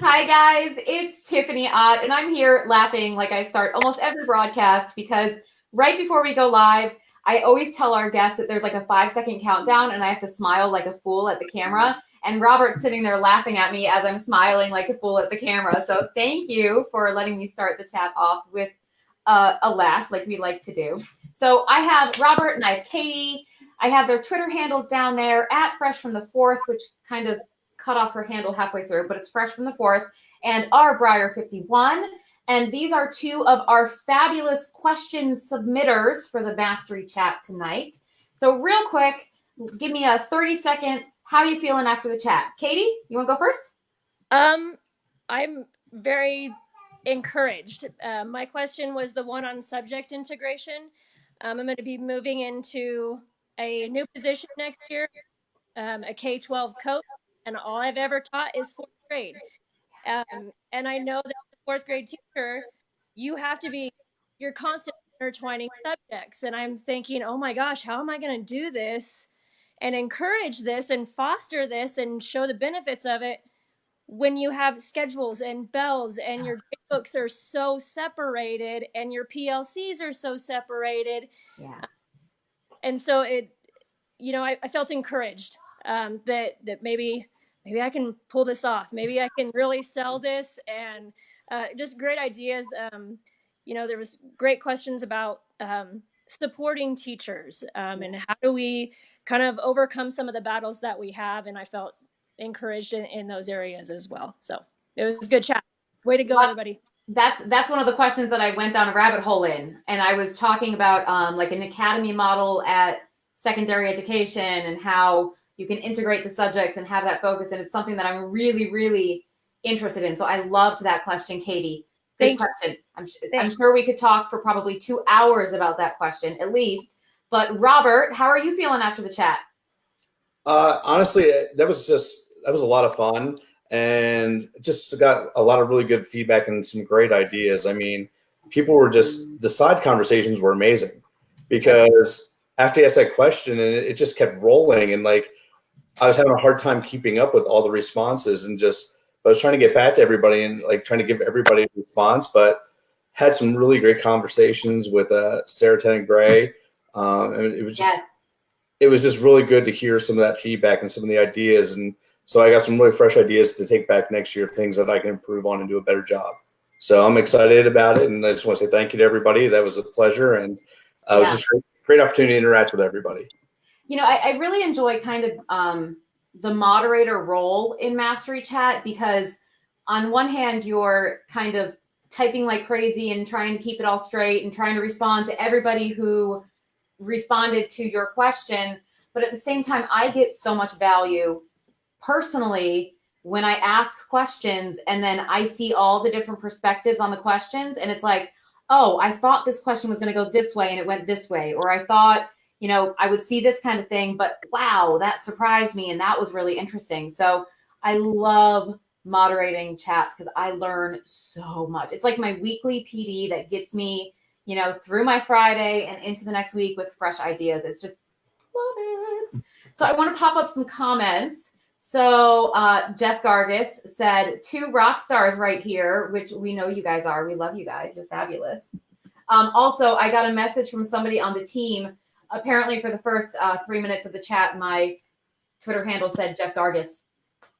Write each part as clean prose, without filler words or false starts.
Hi guys, it's Tiffany Ott, and I'm here laughing like I start almost every broadcast because right before we go live, I always tell our guests that there's like a 5 second countdown and I have to smile like a fool at the camera. And Robert's sitting there laughing at me as I'm smiling like a fool at the camera. So thank you for letting me start the chat off with a laugh like we like to do. So I have Robert and I have Katie. I have their Twitter handles down there at Fresh from the Fourth, which kind of cut off her handle halfway through, but it's Fresh from the Fourth, and our Briar51. And these are two of our fabulous question submitters for the Mastery Chat tonight. So real quick, give me a 30-second, how are you feeling after the chat? Katie, you want to go first? I'm very encouraged. My question was the one on subject integration. I'm going to be moving into a new position next year, a K-12 coach, and all I've ever taught is fourth grade. And I know that the fourth grade teacher, you're constantly intertwining subjects. And I'm thinking, oh my gosh, how am I going to do this and encourage this and foster this and show the benefits of it when you have schedules and bells and your books are so separated and your PLCs are so separated. Yeah. And so I felt encouraged that maybe I can pull this off. Maybe I can really sell this, and just great ideas. There was great questions about supporting teachers and how do we kind of overcome some of the battles that we have. And I felt encouraged in those areas as well. So it was a good chat. Way to go, everybody. That's one of the questions that I went down a rabbit hole in, and I was talking about like an academy model at secondary education and how you can integrate the subjects and have that focus, and it's something that I'm really, really interested in. So I loved that question, Katie. Good question. I'm sure we could talk for probably 2 hours about that question at least. But Robert, how are you feeling after the chat? Honestly, that was a lot of fun, and just got a lot of really good feedback and some great ideas. I mean, the side conversations were amazing because after you asked that question, and it just kept rolling, and like I was having a hard time keeping up with all the responses, and I was trying to get back to everybody and like trying to give everybody a response, but had some really great conversations with Sarah Tennant Gray. And it was just really good to hear some of that feedback and some of the ideas. And so I got some really fresh ideas to take back next year, things that I can improve on and do a better job. So I'm excited about it. And I just want to say thank you to everybody. That was a pleasure. And it was just a great opportunity to interact with everybody. You know, I really enjoy kind of the moderator role in Mastery Chat because on one hand, you're kind of typing like crazy and trying to keep it all straight and trying to respond to everybody who responded to your question. But at the same time, I get so much value personally when I ask questions and then I see all the different perspectives on the questions. And it's like, oh, I thought this question was going to go this way and it went this way. Or I thought, you know, I would see this kind of thing, but wow, that surprised me. And that was really interesting. So I love moderating chats because I learn so much. It's like my weekly PD that gets me, you know, through my Friday and into the next week with fresh ideas. It's just love it. So I want to pop up some comments. So Jeff Gargis said, 2 rock stars right here, which we know you guys are. We love you guys. You're fabulous. Also, I got a message from somebody on the team. Apparently for the first 3 minutes of the chat, my Twitter handle said Jeff Gargis.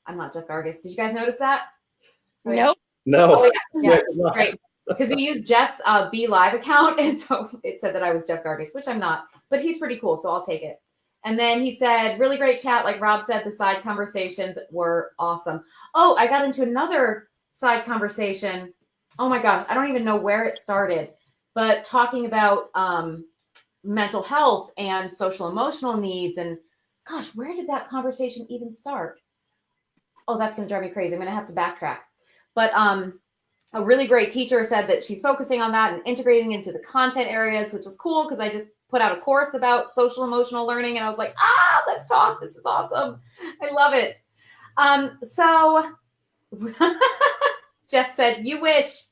I'm not Jeff Gargis. Did you guys notice that? Nope. No. Oh, yeah, great. Because we used Jeff's Be Live account, and so it said that I was Jeff Gargis, which I'm not. But he's pretty cool, so I'll take it. And then he said, really great chat. Like Rob said, the side conversations were awesome. Oh, I got into another side conversation. Oh my gosh, I don't even know where it started. But talking about mental health and social emotional needs. And gosh, where did that conversation even start? Oh, that's going to drive me crazy. I'm going to have to backtrack. But a really great teacher said that she's focusing on that and integrating into the content areas, which is cool because I just put out a course about social emotional learning and I was like, let's talk. This is awesome. I love it. So Jeff said, you wish.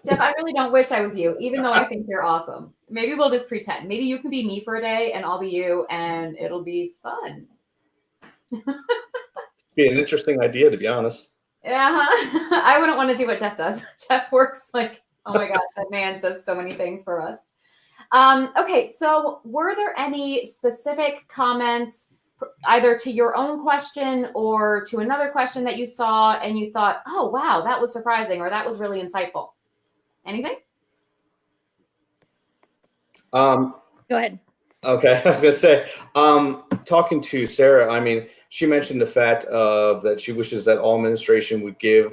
Jeff, I really don't wish I was you, even though I think you're awesome. Maybe we'll just pretend. Maybe you can be me for a day and I'll be you and it'll be fun. Be an interesting idea, to be honest. Yeah, I wouldn't want to do what Jeff does. Jeff works like, oh my gosh, that man does so many things for us. Okay, so were there any specific comments, either to your own question or to another question that you saw and you thought, oh, wow, that was surprising or that was really insightful? Anything? Go ahead. Okay, I was going to say, talking to Sarah, I mean, she mentioned the fact of that she wishes that all administration would give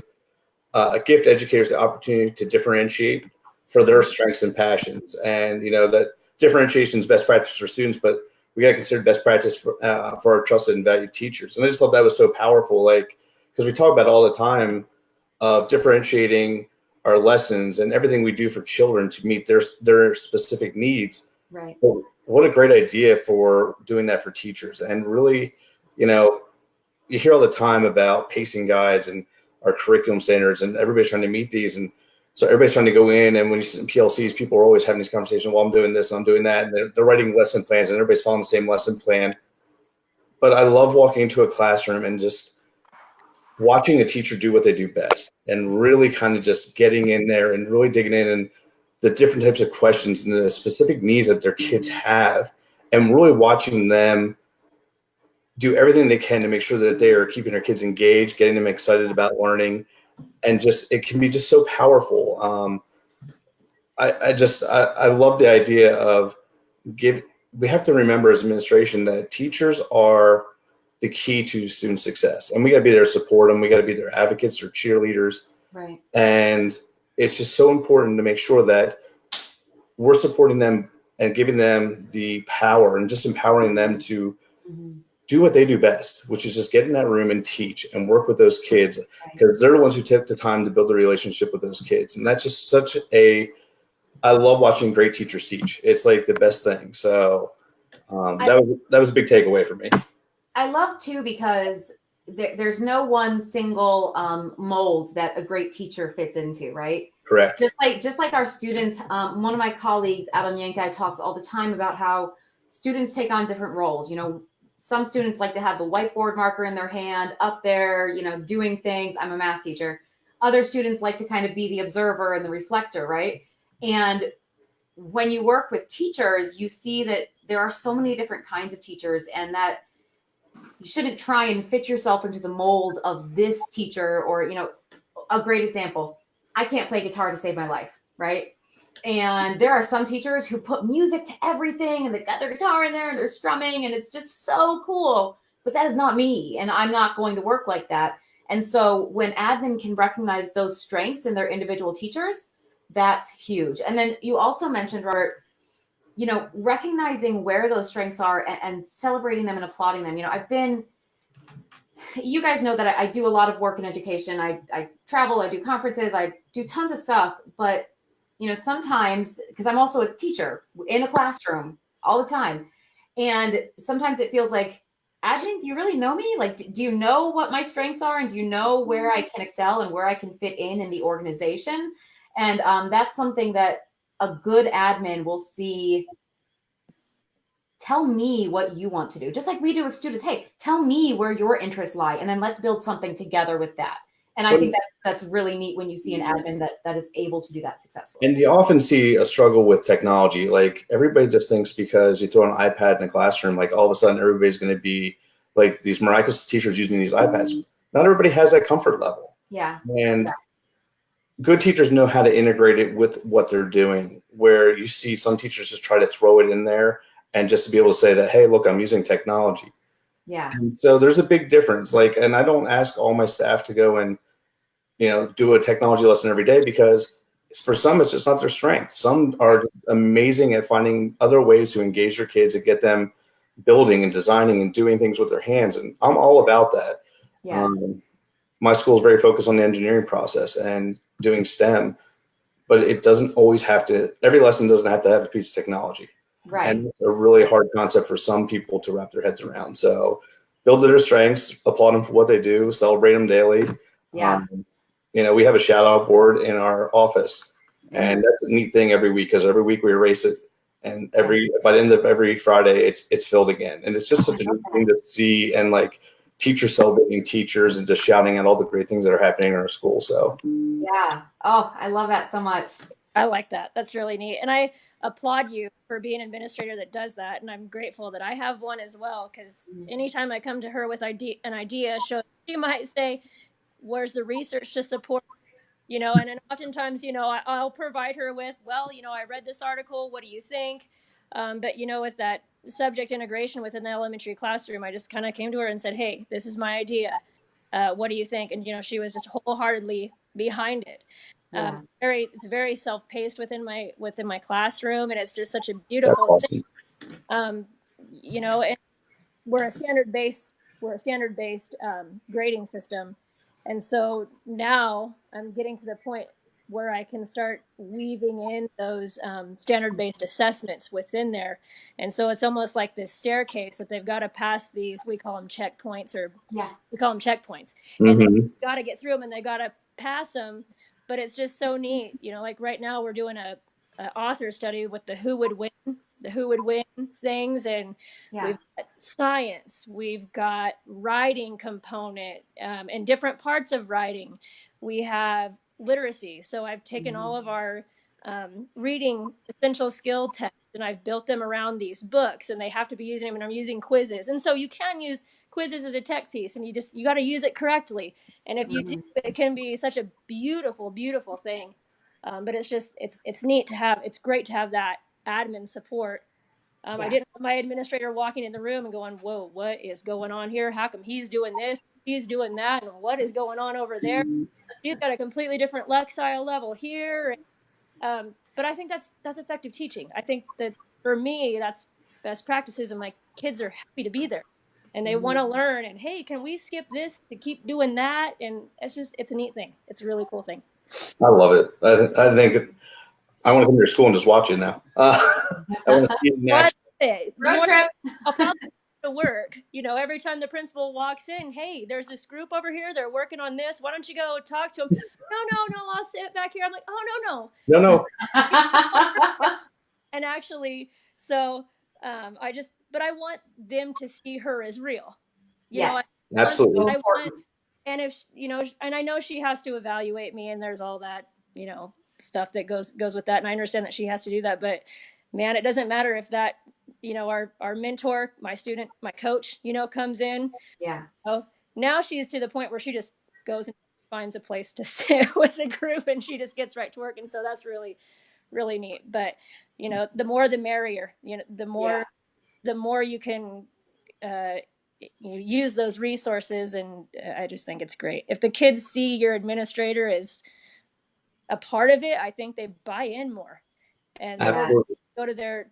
gift educators the opportunity to differentiate for their strengths and passions, and that differentiation is best practice for students, but we got to consider best practice for our trusted and valued teachers. And I just thought that was so powerful, like because we talk about it all the time of differentiating our lessons and everything we do for children to meet their specific needs. Right. But what a great idea for doing that for teachers. And really, you hear all the time about pacing guides and our curriculum standards, and everybody's trying to meet these. And so everybody's trying to go in, and when you sit in PLCs, people are always having these conversations, well, I'm doing this, I'm doing that. And they're writing lesson plans, and everybody's following the same lesson plan. But I love walking into a classroom and just watching a teacher do what they do best, and really kind of just getting in there and really digging in and the different types of questions and the specific needs that their kids have, and really watching them do everything they can to make sure that they are keeping their kids engaged, getting them excited about learning, and just it can be just so powerful. I love the idea of we have to remember as administration that teachers are the key to student success, and we got to be there to support them. We got to be their advocates or cheerleaders. Right. And it's just so important to make sure that we're supporting them and giving them the power and just empowering them to do what they do best, which is just get in that room and teach and work with those kids, because they're the ones who take the time to build a relationship with those kids. And that's just I love watching great teachers teach. It's like the best thing. So that was a big takeaway for me. I love too, because there's no one single mold that a great teacher fits into, right? Correct. Just like our students, one of my colleagues, Adam Yankai, talks all the time about how students take on different roles. Some students like to have the whiteboard marker in their hand up there, doing things. I'm a math teacher. Other students like to kind of be the observer and the reflector, right? And when you work with teachers, you see that there are so many different kinds of teachers, and that you shouldn't try and fit yourself into the mold of this teacher. Or, a great example, I can't play guitar to save my life, right? And there are some teachers who put music to everything, and they've got their guitar in there and they're strumming, and it's just so cool. But that is not me, and I'm not going to work like that. And so when admin can recognize those strengths in their individual teachers, that's huge. And then you also mentioned, Robert, recognizing where those strengths are and celebrating them and applauding them. You guys know that I do a lot of work in education. I travel, I do conferences, I do tons of stuff. But, sometimes, because I'm also a teacher in a classroom all the time, and sometimes it feels like, admin, do you really know me? Like, do you know what my strengths are? And do you know where I can excel and where I can fit in the organization? And that's something that a good admin will see. Tell me what you want to do, just like we do with students. Hey, tell me where your interests lie, and then let's build something together with that. And I think that's really neat when you see an admin that is able to do that successfully. And you often see a struggle with technology. Like, everybody just thinks because you throw an iPad in the classroom, like all of a sudden everybody's going to be like these miraculous teachers using these iPads. Not everybody has that comfort level. Yeah. And good teachers know how to integrate it with what they're doing, where you see some teachers just try to throw it in there and just to be able to say that, hey, look, I'm using technology. Yeah. And so there's a big difference. And I don't ask all my staff to go and, do a technology lesson every day, because for some, it's just not their strength. Some are amazing at finding other ways to engage their kids and get them building and designing and doing things with their hands. And I'm all about that. Yeah. My school is very focused on the engineering process and doing STEM, but it doesn't always have to, every lesson doesn't have to have a piece of technology. Right. And it's a really hard concept for some people to wrap their heads around. So build their strengths, applaud them for what they do, celebrate them daily. Yeah. We have a shout out board in our office, and that's a neat thing every week, because every week we erase it, and by the end of every Friday, it's filled again. And it's just such a neat thing to see, and like teachers celebrating teachers and just shouting out all the great things that are happening in our school. So Yeah. Oh, I love that so much. I like that. That's really neat. And I applaud you for being an administrator that does that. And I'm grateful that I have one as well, because anytime I come to her with an idea, she might say, where's the research to support? And then oftentimes, I'll provide her with, well, I read this article. What do you think? But, with that subject integration within the elementary classroom, I just kind of came to her and said, hey, this is my idea. What do you think? And, she was just wholeheartedly behind it. Yeah. It's very self-paced within my classroom. And it's just such a that's beautiful awesome. and we're a standard-based grading system. And so now I'm getting to the point where I can start weaving in those standard-based assessments within there. And so it's almost like this staircase that they've got to pass these, we call them checkpoints, or Yeah. we call them checkpoints. Mhm. And they've got to get through them and they got to pass them. But it's just so neat. Like right now we're doing a author study with the who would win things, and Yeah. we've got science, we've got writing component, and different parts of writing. We have literacy. So I've taken all of our reading essential skill tests and I've built them around these books, and they have to be using them, and I'm using quizzes. And so you can use quizzes as a tech piece, and you got to use it correctly. And if you do, it can be such a beautiful, beautiful thing. But it's neat to have, it's great to have that admin support. I didn't want my administrator walking in the room and going, whoa, what is going on here? How come he's doing this? He's doing that. And what is going on over there? She's got a completely different Lexile level here. But I think that's effective teaching. I think that for me, that's best practices, and my kids are happy to be there and they want to learn, and hey, can we skip this to keep doing that? And it's a neat thing. It's a really cool thing. I love it. I think I want to come to your school and just watch it now. I want to see it in action. Road trip. I'll probably to work. Every time the principal walks in, hey, there's this group over here. They're working on this. Why don't you go talk to them? No, I'll sit back here. I'm like, oh, No. And actually, so but I want them to see her as real. Yes. Absolutely. And if and I know she has to evaluate me, and there's all that stuff that goes with that, and I understand that she has to do that. But man, it doesn't matter if that our mentor, my student, my coach, comes in. Yeah. Now she's to the point where she just goes and finds a place to sit with the group, and she just gets right to work. And so that's really, really neat. But the more the merrier. The more you can use those resources, and I just think it's great. If the kids see your administrator as a part of it, I think they buy in more, and go to their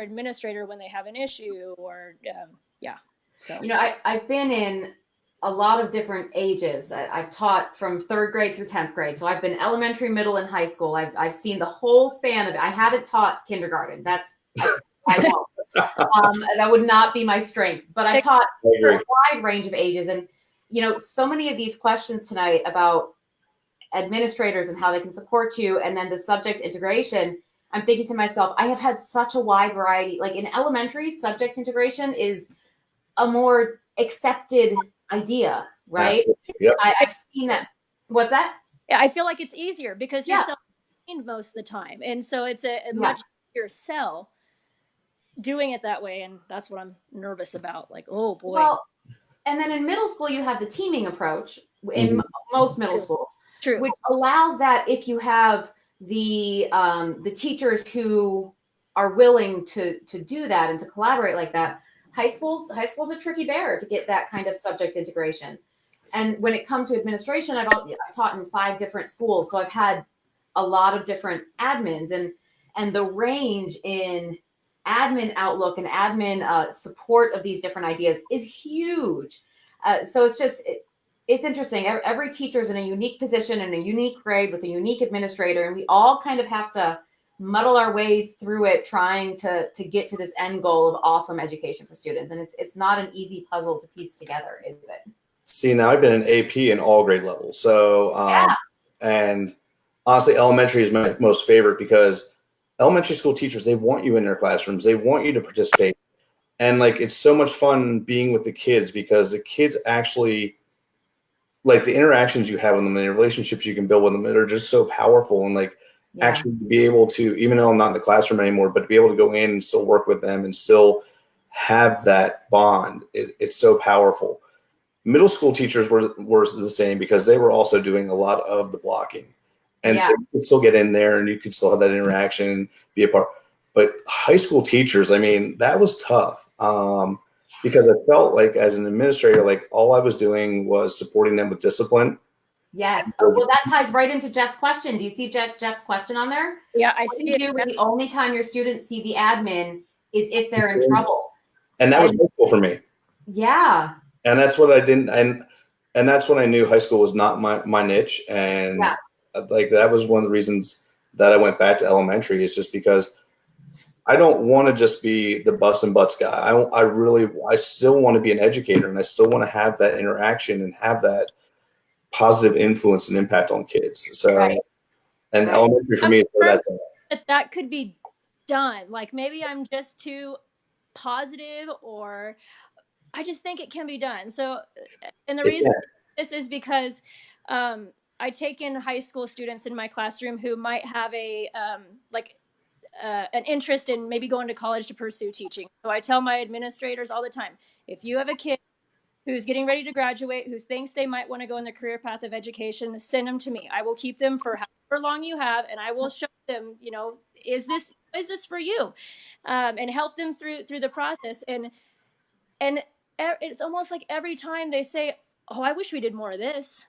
administrator when they have an issue, or So I've been in a lot of different ages. I've taught from 3rd grade through 10th grade, so I've been elementary, middle, and high school. I've seen the whole span of it. I haven't taught kindergarten. I won't. That would not be my strength. But I taught for a wide range of ages, and so many of these questions tonight about administrators and how they can support you, and then the subject integration, I'm thinking to myself, I have had such a wide variety. Like in elementary, subject integration is a more accepted idea, right? Yep. I've seen that. What's that? Yeah, I feel like it's easier because you're self-trained most of the time, and so it's a much easier sell doing it that way, and that's what I'm nervous about. Like, oh boy. Well, and then in middle school, you have the teaming approach in most middle schools. True. Which allows that if you have the teachers who are willing to do that and to collaborate like that. High school's a tricky bear to get that kind of subject integration. And when it comes to administration, I've taught in 5 different schools, so I've had a lot of different admins, and the range in admin outlook and admin support of these different ideas is huge. So it's interesting. Every teacher is in a unique position in a unique grade with a unique administrator, and we all kind of have to muddle our ways through it, trying to get to this end goal of awesome education for students. And it's not an easy puzzle to piece together, is it? See, now I've been an AP in all grade levels. So, and honestly, elementary is my most favorite because elementary school teachers, they want you in their classrooms. They want you to participate. And like, it's so much fun being with the kids because the kids actually, like, the interactions you have with them and the relationships you can build with them are just so powerful. And like, Yeah. actually be able to, even though I'm not in the classroom anymore, but to be able to go in and still work with them and still have that bond, it's so powerful. Middle school teachers were the same because they were also doing a lot of the blocking. And so you could still get in there and you could still have that interaction and be a part. But high school teachers, I mean, that was tough because I felt like as an administrator, like all I was doing was supporting them with discipline. Yes. Oh, well, that ties right into Jeff's question. Do you see Jeff's question on there? Yeah, I What see you it. do when the only time your students see the admin is if they're in trouble. And that was helpful for me. Yeah. And that's what I didn't, and that's when I knew high school was not my niche. And like, that was one of the reasons that I went back to elementary, is just because I don't want to just be the bust and butts guy. I still want to be an educator, and I still want to have that interaction and have that positive influence and impact on kids. So, and elementary for me is where that's at. That could be done. Like, maybe I'm just too positive, or I just think it can be done. So, and the reason this is because I take in high school students in my classroom who might have a an interest in maybe going to college to pursue teaching. So I tell my administrators all the time, if you have a kid who's getting ready to graduate, who thinks they might want to go in the career path of education, send them to me. I will keep them for however long you have, and I will show them, you know, is this for you, and help them through the process. And it's almost like every time they say, "Oh, I wish we did more of this."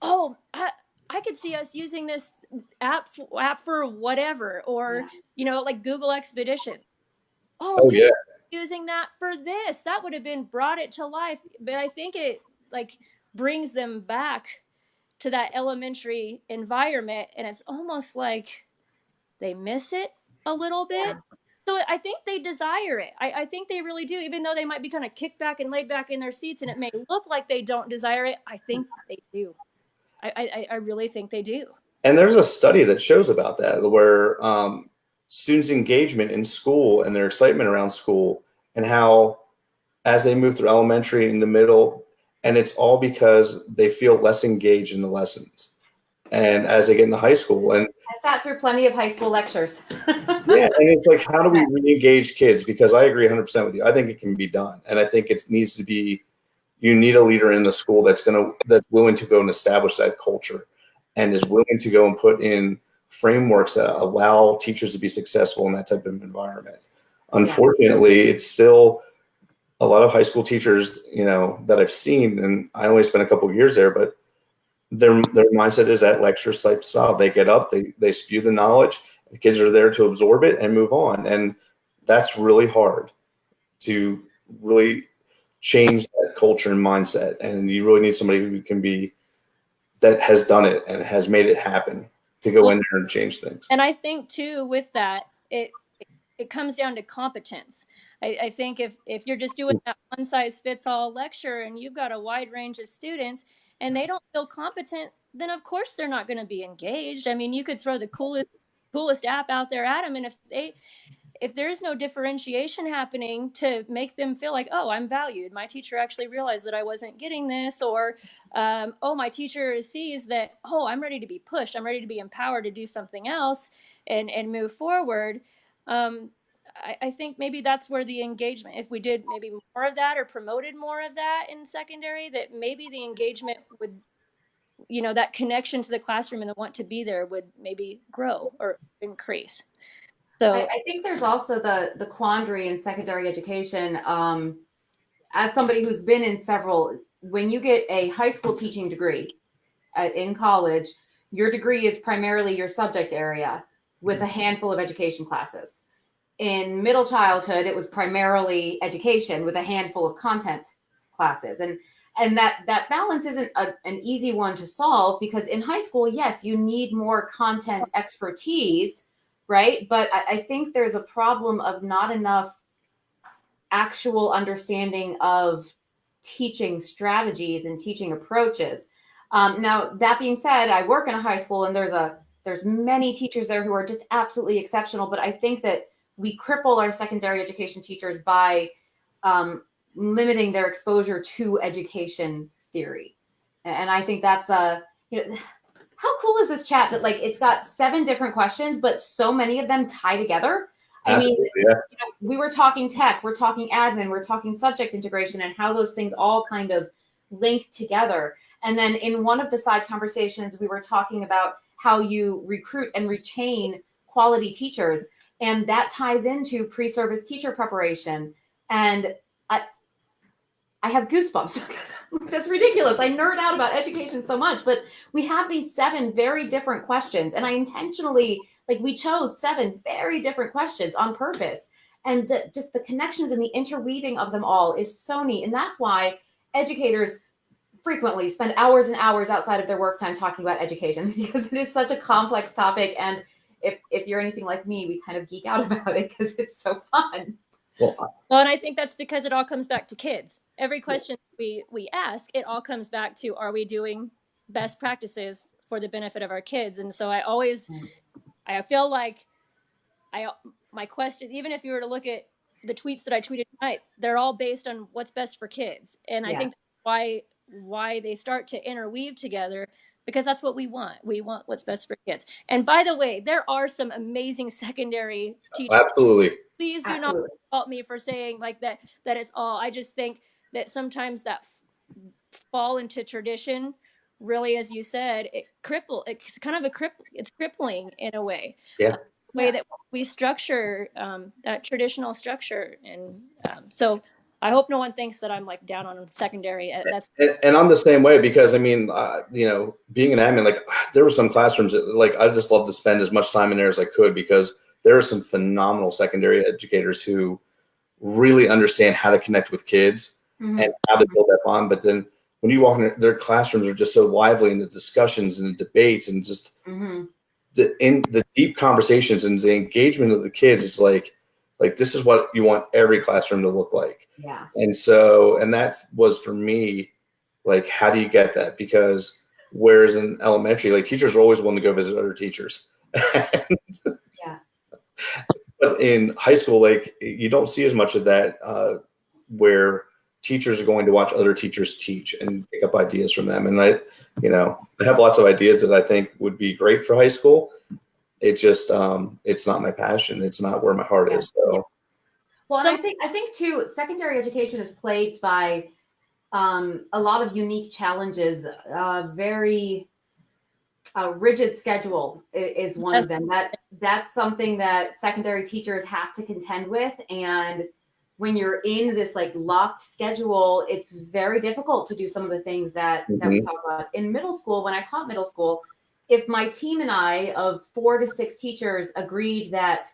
Oh, I could see us using this app for whatever, or you know, like Google Expedition. Oh yeah, using that for this. That would have been brought it to life. But I think it like brings them back to that elementary environment, and it's almost like they miss it a little bit. So I think they desire it. I think they really do, even though they might be kind of kicked back and laid back in their seats, and it may look like they don't desire it. I think they do. I really think they do. And there's a study that shows about that, where students' engagement in school and their excitement around school, and how as they move through elementary and the middle, and it's all because they feel less engaged in the lessons. And as they get into high school, and I sat through plenty of high school lectures. and it's like, how do we re-engage kids? Because I agree 100% with you. I think it can be done. And I think it needs to be, you need a leader in the school that's willing to go and establish that culture, and is willing to go and put in frameworks that allow teachers to be successful in that type of environment. Unfortunately, it's still a lot of high school teachers, you know, that I've seen, and I only spent a couple of years there, but their mindset is that lecture type style. They get up, they spew the knowledge, the kids are there to absorb it and move on. And that's really hard to really change that culture and mindset. And you really need somebody who can be, that has done it and has made it happen, to go in there and change things. And I think too, with that, it comes down to competence. I think if you're just doing that one size fits all lecture, and you've got a wide range of students and they don't feel competent, then of course they're not going to be engaged. I mean, you could throw the coolest app out there at them, and if there's no differentiation happening to make them feel like, oh, I'm valued, my teacher actually realized that I wasn't getting this, or oh, my teacher sees that, oh, I'm ready to be pushed, I'm ready to be empowered to do something else and move forward. I think maybe that's where the engagement, if we did maybe more of that or promoted more of that in secondary, that maybe the engagement would, you know, that connection to the classroom and the want to be there would maybe grow or increase. So I think there's also the quandary in secondary education. As somebody who's been in several, when you get a high school teaching degree in college, your degree is primarily your subject area with a handful of education classes. In middle childhood, it was primarily education with a handful of content classes. And that balance isn't an easy one to solve, because in high school, yes, you need more content expertise, right? But I think there's a problem of not enough actual understanding of teaching strategies and teaching approaches. Now, that being said, I work in a high school, and there's many teachers there who are just absolutely exceptional. But I think that we cripple our secondary education teachers by limiting their exposure to education theory. And I think that's how cool is this chat that like it's got 7 different questions, but so many of them tie together. I mean, we were talking tech, we're talking admin, we're talking subject integration, and how those things all kind of link together. And then in one of the side conversations, we were talking about how you recruit and retain quality teachers. And that ties into pre-service teacher preparation. And I have goosebumps because that's ridiculous. I nerd out about education so much, but we have these 7 very different questions. And I intentionally, like we chose 7 very different questions on purpose. And just the connections and the interweaving of them all is so neat. And that's why educators frequently spend hours and hours outside of their work time talking about education, because it is such a complex topic. And if you're anything like me, we kind of geek out about it because it's so fun. Well, and I think that's because it all comes back to kids. Every question we ask, it all comes back to, are we doing best practices for the benefit of our kids? And so I feel like my question, even if you were to look at the tweets that I tweeted tonight, they're all based on what's best for kids. And I think that's why they start to interweave together, because that's what we want. We want what's best for kids. And by the way, there are some amazing secondary teachers. Absolutely. Please do not fault me for saying like that it's all. I just think that sometimes that fall into tradition really, as you said, it's crippling in a way. Yeah. Way that we structure that traditional structure. And so I hope no one thinks that I'm like down on secondary. And I'm the same way, because I mean, being an admin, like there were some classrooms that, like, I just love to spend as much time in there as I could, because there are some phenomenal secondary educators who really understand how to connect with kids and how to build that bond. But then when you walk in, their classrooms are just so lively in the discussions and the debates and just the deep conversations and the engagement of the kids. It's like this is what you want every classroom to look like. Yeah. And that was for me, like, how do you get that? Because whereas in elementary, like teachers are always willing to go visit other teachers. But in high school, like you don't see as much of that, where teachers are going to watch other teachers teach and pick up ideas from them. And I have lots of ideas that I think would be great for high school. It just, it's not my passion. It's not where my heart is. So, well, and I think too, secondary education is plagued by a lot of unique challenges. Very rigid schedule is one of them. That's something that secondary teachers have to contend with. And when you're in this like locked schedule, it's very difficult to do some of the things that we talk about. In middle school, when I taught middle school, if my team and I of 4 to 6 teachers agreed that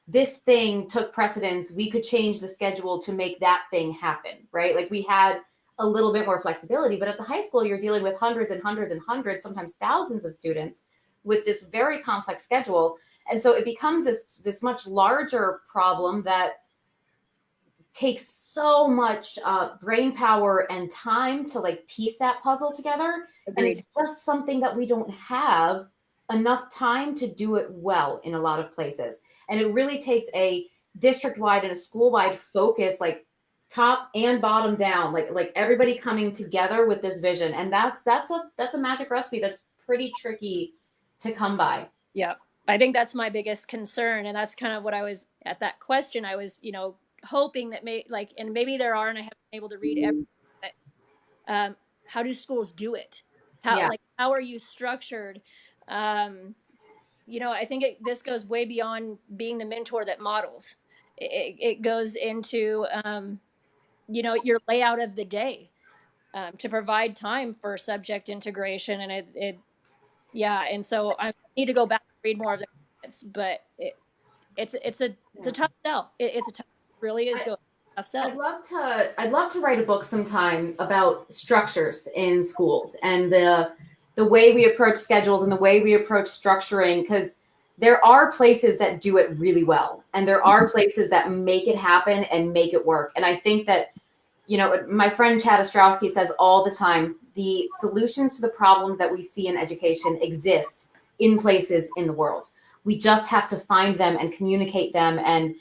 this thing took precedence, we could change the schedule to make that thing happen, right? Like we had a little bit more flexibility, but at the high school, you're dealing with hundreds and hundreds and hundreds, sometimes thousands of students with this very complex schedule. And so it becomes this much larger problem that takes so much brain power and time to like piece that puzzle together. Agreed. And it's just something that we don't have enough time to do it well in a lot of places. And it really takes a district-wide and a school-wide focus, like top and bottom down, like everybody coming together with this vision. And that's a magic recipe that's pretty tricky to come by. Yeah, I think that's my biggest concern. And that's kind of what I was at that question. I was, hoping that and maybe there are, and I haven't been able to read everything, but how do schools do it? How are you structured? I think this goes way beyond being the mentor that models. It goes into, your layout of the day to provide time for subject integration. And and so I need to go back and read more of this, but it's a tough sell. It's a tough, really is a tough sell. I'd love to write a book sometime about structures in schools and the way we approach schedules and the way we approach structuring, because there are places that do it really well. And there are places that make it happen and make it work. And I think that, my friend Chad Ostrowski says all the time, the solutions to the problems that we see in education exist in places in the world. We just have to find them and communicate them and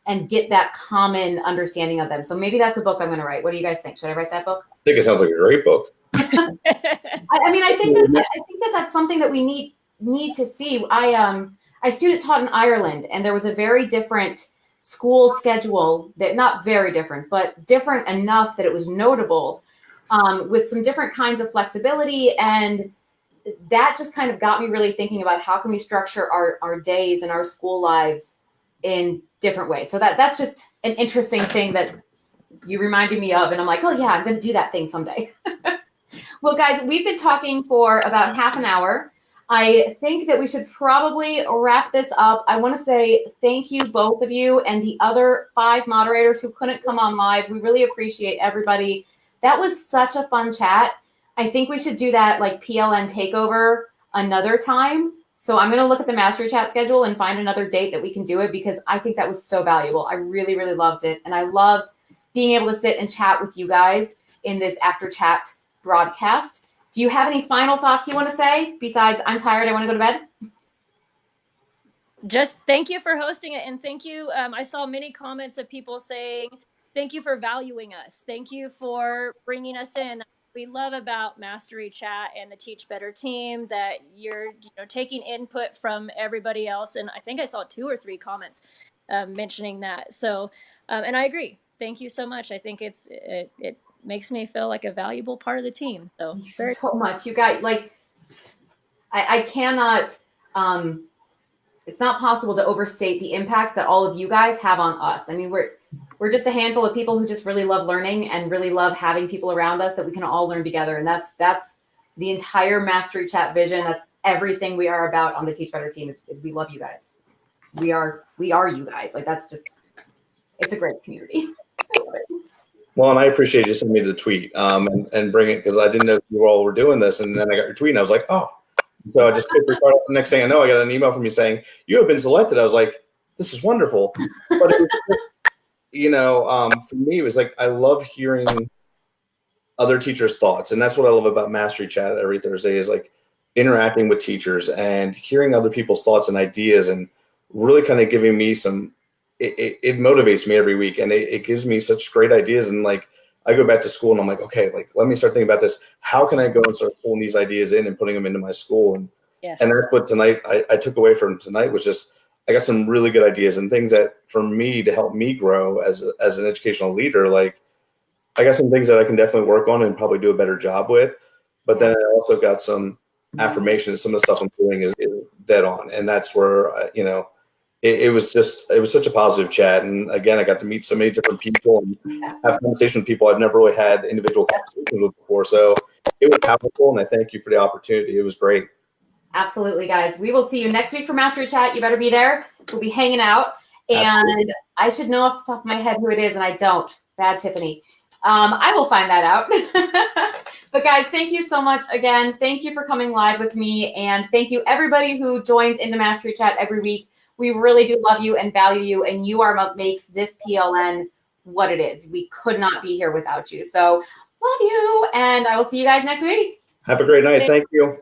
and get that common understanding of them. So maybe that's a book I'm going to write. What do you guys think? Should I write that book? I think it sounds like a great book. I mean, I think that that's something that we need to see. I student taught in Ireland, and there was a very different school schedule, that not very different, but different enough that it was notable, with some different kinds of flexibility. And that just kind of got me really thinking about how can we structure our days and our school lives in different ways. So that's just an interesting thing that you reminded me of. And I'm like, oh yeah, I'm going to do that thing someday. Well, guys, we've been talking for about half an hour. I think that we should probably wrap this up. I want to say thank you, both of you, and the other 5 moderators who couldn't come on live. We really appreciate everybody. That was such a fun chat. I think we should do that like PLN takeover another time. So I'm going to look at the Mastery Chat schedule and find another date that we can do it, because I think that was so valuable. I really, really loved it. And I loved being able to sit and chat with you guys in this after chat broadcast. Do you have any final thoughts you want to say besides I'm tired, I want to go to bed? Just thank you for hosting it, and thank you. I saw many comments of people saying thank you for valuing us. Thank you for bringing us in. We love about Mastery Chat and the Teach Better team that you're taking input from everybody else. And I think I saw 2 or 3 comments mentioning that. So, and I agree. Thank you so much. I think it makes me feel like a valuable part of the team. So very so much. You guys, like, I cannot, it's not possible to overstate the impact that all of you guys have on us. I mean, we're just a handful of people who just really love learning and really love having people around us that we can all learn together. And that's the entire Mastery Chat vision. That's everything we are about on the Teach Better team is we love you guys. We are you guys. Like, that's just, it's a great community. Well, and I appreciate you sending me the tweet and bring it, because I didn't know you all were doing this, and then I got your tweet and I was like, oh. So I just clicked record. The next thing I know, I got an email from you saying you have been selected. I was like, this is wonderful. But it was, for me, it was like I love hearing other teachers' thoughts, and that's what I love about Mastery Chat every Thursday is like interacting with teachers and hearing other people's thoughts and ideas, and really kind of giving me some. It motivates me every week, and it gives me such great ideas. And like I go back to school and I'm like, okay, like let me start thinking about this. How can I go and start pulling these ideas in and putting them into my school? And Yes. And that's what tonight I took away from tonight was just I got some really good ideas and things that for me to help me grow as an educational leader. Like I got some things that I can definitely work on and probably do a better job with. But then I also got some affirmation. Some of the stuff I'm doing is dead on, and that's where it was such a positive chat. And again, I got to meet so many different people and have conversations with people I've never really had individual conversations with before. So it was powerful, and I thank you for the opportunity. It was great. Absolutely, guys. We will see you next week for Mastery Chat. You better be there. We'll be hanging out. And Absolutely. I should know off the top of my head who it is, and I don't. Bad Tiffany. I will find that out. But guys, thank you so much again. Thank you for coming live with me. And thank you everybody who joins into Mastery Chat every week. We really do love you and value you. And you are what makes this PLN what it is. We could not be here without you. So love you. And I will see you guys next week. Have a great night. Thank you.